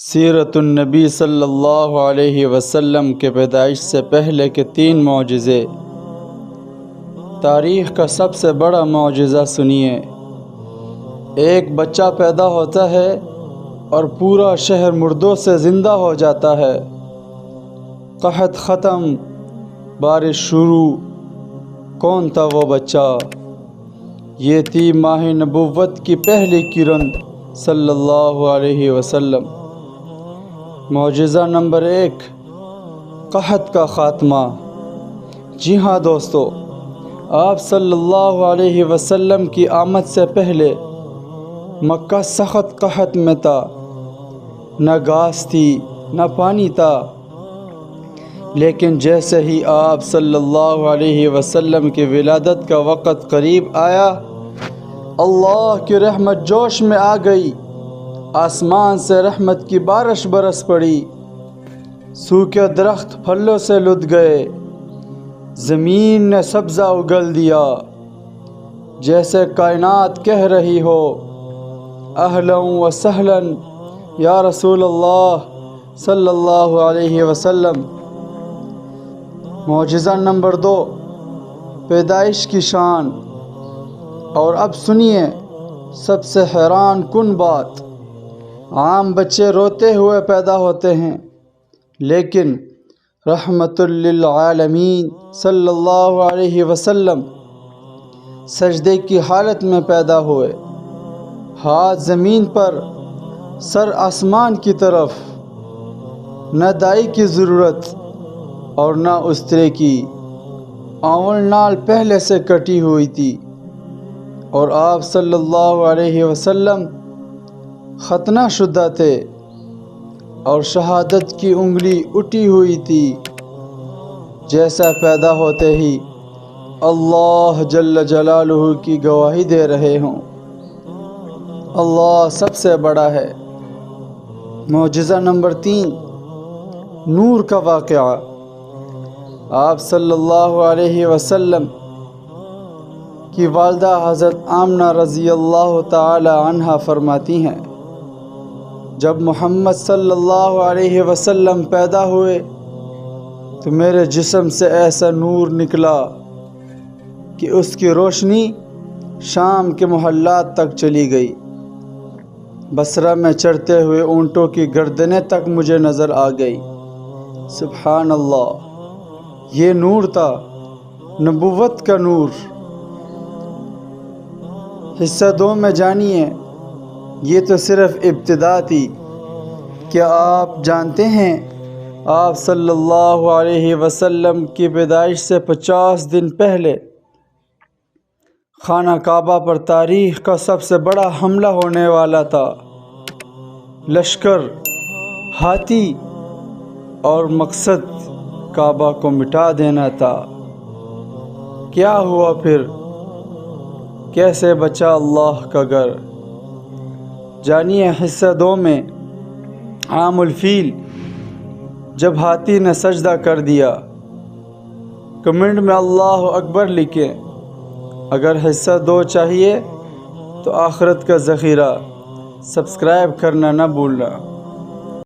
سیرت النبی صلی اللہ علیہ وسلم کے پیدائش سے پہلے کے 3 معجزے۔ تاریخ کا سب سے بڑا معجزہ سنیے۔ ایک بچہ پیدا ہوتا ہے اور پورا شہر مردوں سے زندہ ہو جاتا ہے۔ قحط ختم، بارش شروع۔ کون تھا وہ بچہ؟ یہ تھی ماہ نبوت کی پہلی کرن صلی اللہ علیہ وسلم۔ معجزہ نمبر 1، قحط کا خاتمہ۔ جی ہاں دوستو، آپ صلی اللہ علیہ وسلم کی آمد سے پہلے مکہ سخت قحط میں تھا۔ نہ گھاس تھی، نہ پانی تھا۔ لیکن جیسے ہی آپ صلی اللہ علیہ وسلم کی ولادت کا وقت قریب آیا، اللہ کی رحمت جوش میں آ گئی۔ آسمان سے رحمت کی بارش برس پڑی۔ سوکھے درخت پھلوں سے لد گئے۔ زمین نے سبزہ اگل دیا، جیسے کائنات کہہ رہی ہو، اہلا و سہلا یا رسول اللہ صلی اللہ علیہ وسلم۔ معجزہ نمبر 2، پیدائش کی شان۔ اور اب سنیے سب سے حیران کن بات۔ عام بچے روتے ہوئے پیدا ہوتے ہیں، لیکن رحمت للعالمین صلی اللہ علیہ وسلم سجدے کی حالت میں پیدا ہوئے۔ ہاتھ زمین پر، سر آسمان کی طرف۔ نہ دائی کی ضرورت اور نہ استرے کی۔ آول نال پہلے سے کٹی ہوئی تھی، اور آپ صلی اللہ علیہ وسلم ختنہ شدہ تھے، اور شہادت کی انگلی اٹھی ہوئی تھی۔ جیسا پیدا ہوتے ہی اللہ جل جلالہ کی گواہی دے رہے ہوں، اللہ سب سے بڑا ہے۔ معجزہ نمبر 3، نور کا واقعہ۔ آپ صلی اللہ علیہ وسلم کی والدہ حضرت آمنہ رضی اللہ تعالی عنہا فرماتی ہیں، جب محمد صلی اللہ علیہ وسلم پیدا ہوئے تو میرے جسم سے ایسا نور نکلا کہ اس کی روشنی شام کے محلات تک چلی گئی۔ بصرہ میں چرتے ہوئے اونٹوں کی گردنیں تک مجھے نظر آ گئی۔ سبحان اللہ، یہ نور تھا، نبوت کا نور۔ حصہ 2 میں جانیے، یہ تو صرف ابتدا تھی۔ کیا آپ جانتے ہیں آپ صلی اللہ علیہ وسلم کی پیدائش سے 50 دن پہلے خانہ کعبہ پر تاریخ کا سب سے بڑا حملہ ہونے والا تھا؟ لشکر، ہاتھی، اور مقصد کعبہ کو مٹا دینا تھا۔ کیا ہوا پھر؟ کیسے بچا اللہ کا گھر؟ جانیے حصہ 2 میں۔ عام الفیل، جب ہاتھی نے سجدہ کر دیا۔ کمنٹ میں اللہ اکبر لکھیں۔ اگر حصہ 2 چاہیے تو آخرت کا ذخیرہ سبسکرائب کرنا نہ بھولنا۔